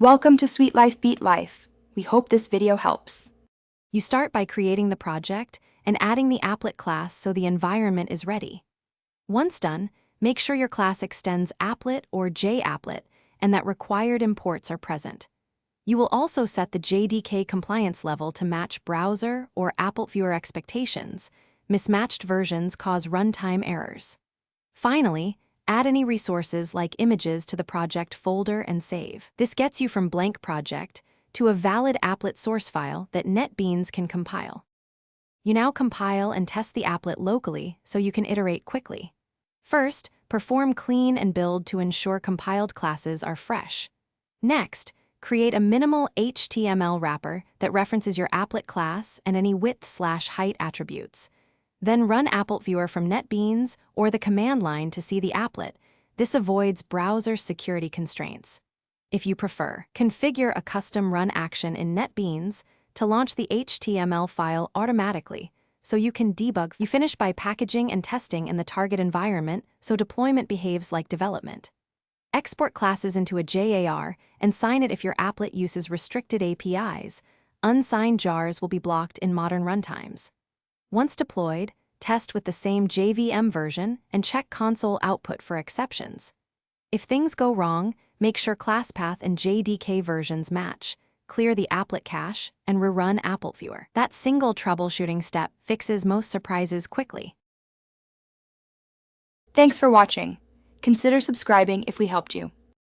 Welcome to Sweet Life Beat Life. We hope this video helps. You start by creating the project and adding the Applet class so the environment is ready. Once done, make sure your class extends Applet or JApplet and that required imports are present. You will also set the JDK compliance level to match browser or Applet viewer expectations. Mismatched versions cause runtime errors. Finally, add any resources like images to the project folder and save. This gets you from blank project to a valid Applet source file that Netbeans can compile. You now compile and test the Applet locally so you can iterate quickly. First, perform clean and build to ensure compiled classes are fresh. Next, create a minimal HTML wrapper that references your Applet class and any width/height attributes. Then run Applet Viewer from Netbeans or the command line to see the applet. This avoids browser security constraints. If you prefer, configure a custom run action in Netbeans to launch the HTML file automatically so you can debug. You finish by packaging and testing in the target environment so deployment behaves like development. Export classes into a JAR and sign it if your applet uses restricted APIs. Unsigned jars will be blocked in modern runtimes. Once deployed, test with the same JVM version and check console output for exceptions. If things go wrong, make sure ClassPath and JDK versions match, clear the applet cache, and rerun Applet Viewer. That single troubleshooting step fixes most surprises quickly. Thanks for watching. Consider subscribing if we helped you.